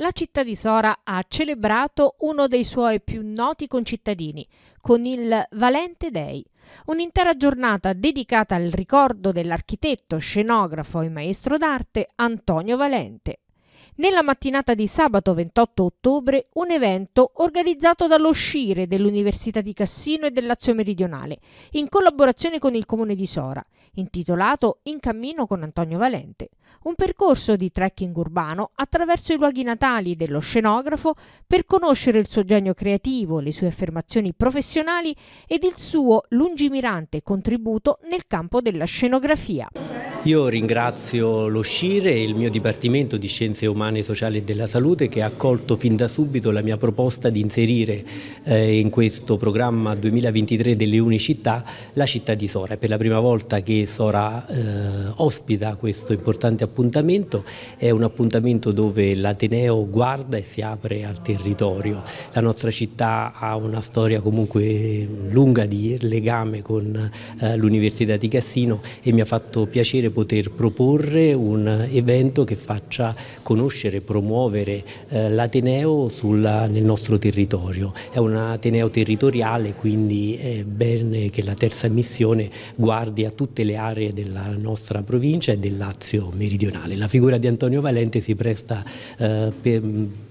La città di Sora ha celebrato uno dei suoi più noti concittadini, con il Valente Day, un'intera giornata dedicata al ricordo dell'architetto, scenografo e maestro d'arte Antonio Valente. Nella mattinata di sabato 28 ottobre, un evento organizzato dallo SCIRE dell'Università di Cassino e del Lazio Meridionale, in collaborazione con il Comune di Sora, intitolato In cammino con Antonio Valente. Un percorso di trekking urbano attraverso i luoghi natali dello scenografo per conoscere il suo genio creativo, le sue affermazioni professionali ed il suo lungimirante contributo nel campo della scenografia. Io ringrazio lo SCIRE e il mio Dipartimento di Scienze Umane, Sociali e della Salute che ha accolto fin da subito la mia proposta di inserire in questo programma 2023 delle Unicità la città di Sora. È per la prima volta che Sora ospita questo importante appuntamento, è un appuntamento dove l'Ateneo guarda e si apre al territorio. La nostra città ha una storia comunque lunga di legame con l'Università di Cassino e mi ha fatto piacere poter proporre un evento che faccia conoscere e promuovere l'Ateneo nel nostro territorio. È un Ateneo territoriale, quindi è bene che la terza missione guardi a tutte le aree della nostra provincia e del Lazio meridionale. La figura di Antonio Valente si presta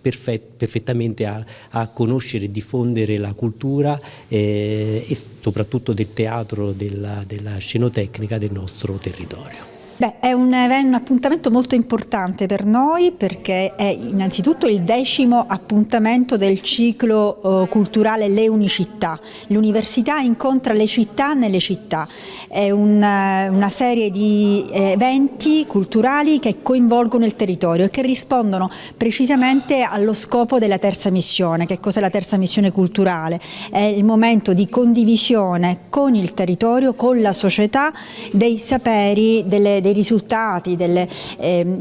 perfettamente a conoscere e diffondere la cultura e soprattutto del teatro, della scenotecnica del nostro territorio. È un appuntamento molto importante per noi perché è innanzitutto il 10° appuntamento del ciclo culturale Le Unicità. L'università incontra le città nelle città. È una serie di eventi culturali che coinvolgono il territorio e che rispondono precisamente allo scopo della terza missione. Che cos'è la terza missione culturale? È il momento di condivisione con il territorio, con la società, dei saperi, dei risultati, delle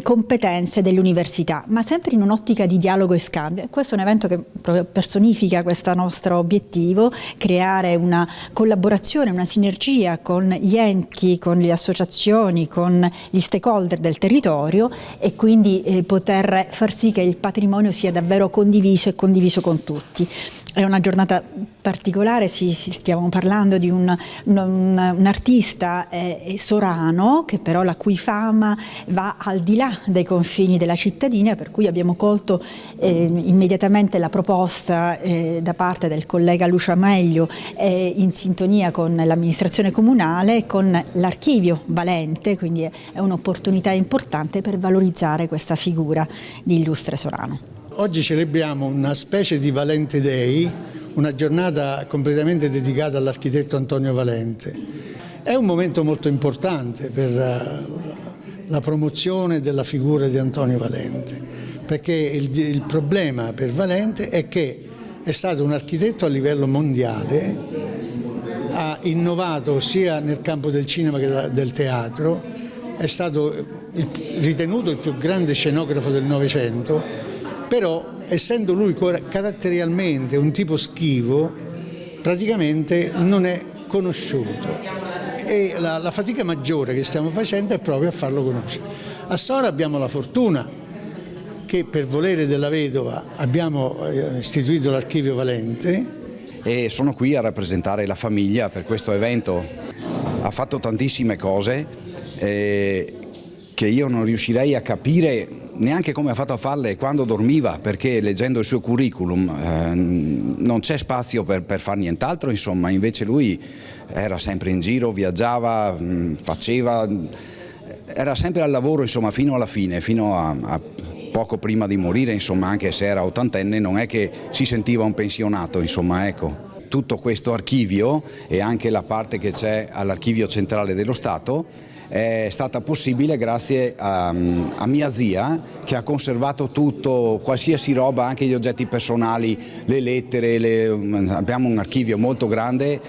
competenze dell'università, ma sempre in un'ottica di dialogo e scambio. Questo è un evento che proprio personifica questo nostro obiettivo, creare una collaborazione, una sinergia con gli enti, con le associazioni, con gli stakeholder del territorio e quindi poter far sì che il patrimonio sia davvero condiviso e condiviso con tutti. È una giornata particolare, stiamo parlando di un artista sorano che però la cui fama va al di là dei confini della cittadina, per cui abbiamo colto immediatamente la proposta da parte del collega Lucio Amelio in sintonia con l'amministrazione comunale e con l'archivio Valente, quindi è un'opportunità importante per valorizzare questa figura di illustre sorano. Oggi celebriamo una specie di Valente Day, una giornata completamente dedicata all'architetto Antonio Valente. È un momento molto importante per la promozione della figura di Antonio Valente, perché il problema per Valente è che è stato un architetto a livello mondiale, ha innovato sia nel campo del cinema che del teatro, è stato ritenuto il più grande scenografo del Novecento, però essendo lui caratterialmente un tipo schivo, praticamente non è conosciuto e la fatica maggiore che stiamo facendo è proprio a farlo conoscere. A Sora abbiamo la fortuna che per volere della vedova abbiamo istituito l'archivio Valente e sono qui a rappresentare la famiglia per questo evento. Ha fatto tantissime cose che io non riuscirei a capire neanche come ha fatto a farle quando dormiva, perché leggendo il suo curriculum non c'è spazio per fare nient'altro, insomma, invece lui era sempre in giro, viaggiava, era sempre al lavoro, insomma, fino alla fine, fino a poco prima di morire, insomma, anche se era ottantenne, non è che si sentiva un pensionato, insomma, ecco. Tutto questo archivio e anche la parte che c'è all'Archivio Centrale dello Stato è stata possibile grazie a mia zia, che ha conservato tutto, qualsiasi roba, anche gli oggetti personali, le lettere, abbiamo un archivio molto grande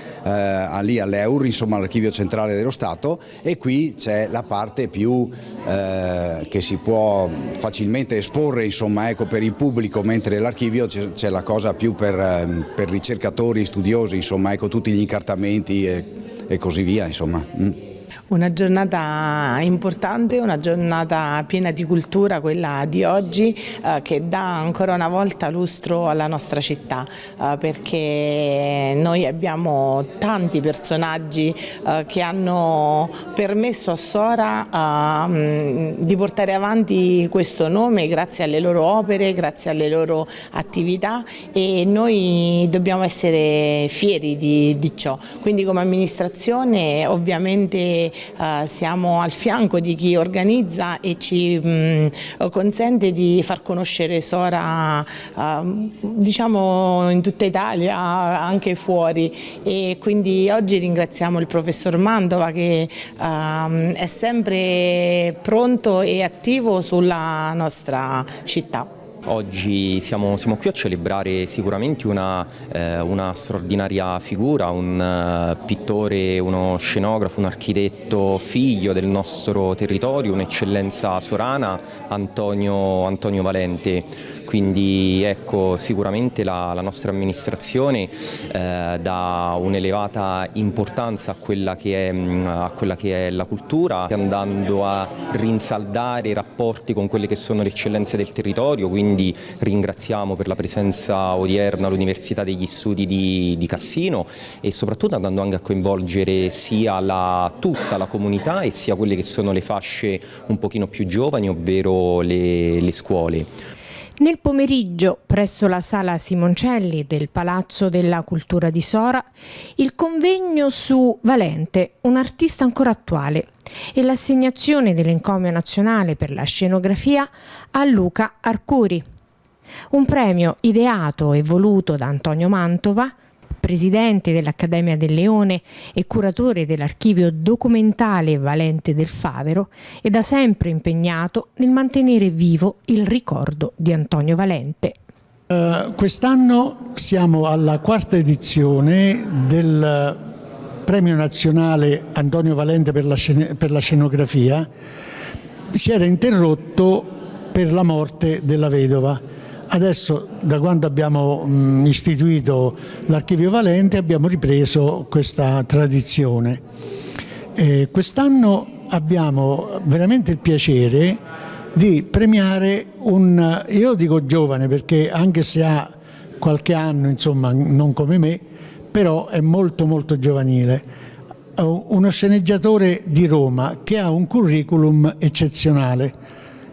lì all'Eur, insomma all'Archivio Centrale dello Stato, e qui c'è la parte più che si può facilmente esporre, insomma, ecco, per il pubblico, mentre l'archivio c'è la cosa più per ricercatori, studiosi, insomma, ecco, tutti gli incartamenti e così via, insomma. Una giornata importante, una giornata piena di cultura, quella di oggi, che dà ancora una volta lustro alla nostra città, perché noi abbiamo tanti personaggi che hanno permesso a Sora di portare avanti questo nome grazie alle loro opere, grazie alle loro attività, e noi dobbiamo essere fieri di ciò. Quindi come amministrazione ovviamente siamo al fianco di chi organizza e ci consente di far conoscere Sora diciamo in tutta Italia, anche fuori, e quindi oggi ringraziamo il professor Mantova che è sempre pronto e attivo sulla nostra città. Oggi siamo qui a celebrare sicuramente una straordinaria figura, un pittore, uno scenografo, un architetto figlio del nostro territorio, un'eccellenza sorana, Antonio Valente. Quindi ecco, sicuramente la nostra amministrazione dà un'elevata importanza a quella che è la cultura, andando a rinsaldare i rapporti con quelle che sono le eccellenze del territorio. Quindi ringraziamo per la presenza odierna l'Università degli Studi di Cassino, e soprattutto andando anche a coinvolgere sia tutta la comunità e sia quelle che sono le fasce un pochino più giovani, ovvero le scuole. Nel pomeriggio, presso la Sala Simoncelli del Palazzo della Cultura di Sora, il convegno su Valente, un artista ancora attuale, e l'assegnazione dell'encomio nazionale per la scenografia a Luca Arcuri. Un premio ideato e voluto da Antonio Mantova, presidente dell'Accademia del Leone e curatore dell'archivio documentale Valente del Favero, e da sempre impegnato nel mantenere vivo il ricordo di Antonio Valente. Quest'anno siamo alla 4ª edizione del Premio Nazionale Antonio Valente per la scenografia. Si era interrotto per la morte della vedova. Adesso, da quando abbiamo istituito l'Archivio Valente, abbiamo ripreso questa tradizione. Quest'anno abbiamo veramente il piacere di premiare io dico giovane perché anche se ha qualche anno, insomma, non come me, però è molto molto giovanile, uno sceneggiatore di Roma che ha un curriculum eccezionale.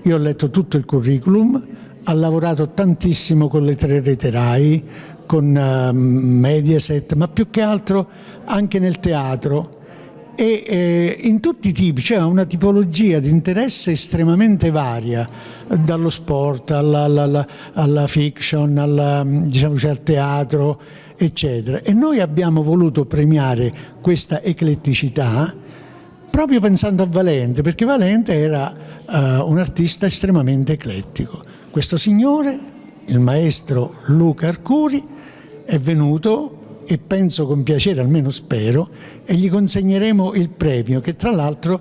Io ho letto tutto il curriculum. Ha lavorato tantissimo con le 3 reti Rai, con Mediaset, ma più che altro anche nel teatro, e in tutti i tipi, cioè una tipologia di interesse estremamente varia, dallo sport alla fiction, al teatro, eccetera. E noi abbiamo voluto premiare questa ecletticità proprio pensando a Valente, perché Valente era un artista estremamente eclettico. Questo signore, il maestro Luca Arcuri, è venuto, e penso con piacere, almeno spero, e gli consegneremo il premio, che tra l'altro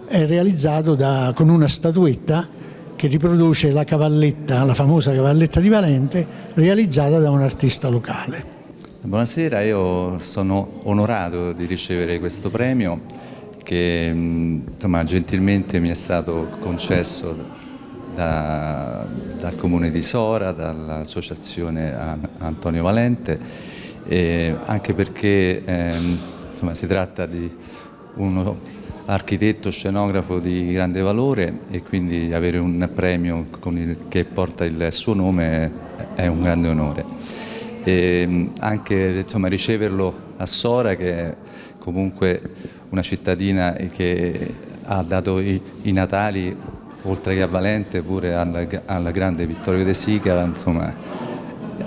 è realizzato con una statuetta che riproduce la cavalletta, la famosa cavalletta di Valente, realizzata da un artista locale. Buonasera, io sono onorato di ricevere questo premio che insomma, gentilmente mi è stato concesso dal Comune di Sora, dall'Associazione Antonio Valente, anche perché insomma, si tratta di uno architetto scenografo di grande valore, e quindi avere un premio che porta il suo nome è un grande onore. Anche insomma, riceverlo a Sora, che è comunque una cittadina che ha dato i Natali, oltre che a Valente, pure alla grande Vittorio De Sica, insomma,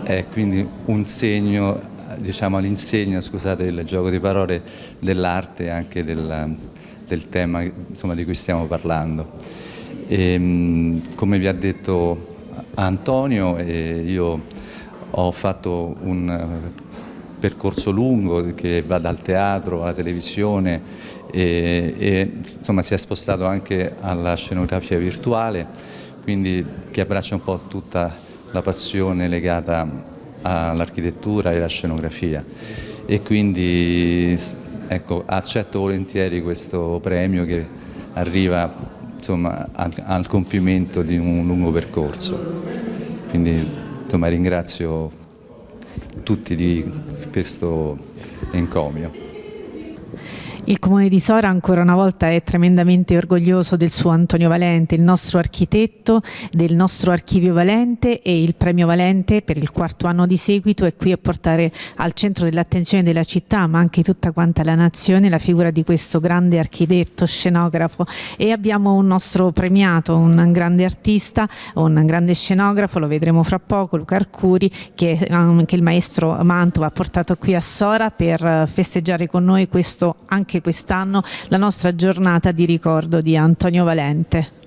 è quindi un segno, diciamo all'insegna, scusate il gioco di parole, dell'arte e anche del tema, insomma, di cui stiamo parlando. Come vi ha detto Antonio, io ho fatto un percorso lungo che va dal teatro alla televisione, e insomma si è spostato anche alla scenografia virtuale, quindi che abbraccia un po' tutta la passione legata all'architettura e alla scenografia, e quindi ecco, accetto volentieri questo premio che arriva, insomma, al compimento di un lungo percorso. Quindi, insomma, ringrazio tutti di questo encomio. Il Comune di Sora ancora una volta è tremendamente orgoglioso del suo Antonio Valente, il nostro architetto, del nostro archivio Valente, e il premio Valente per il 4º anno di seguito è qui a portare al centro dell'attenzione della città, ma anche tutta quanta la nazione, la figura di questo grande architetto, scenografo, e abbiamo un nostro premiato, un grande artista, un grande scenografo, lo vedremo fra poco, Luca Arcuri, che il maestro Mantova ha portato qui a Sora per festeggiare con noi anche quest'anno la nostra giornata di ricordo di Antonio Valente.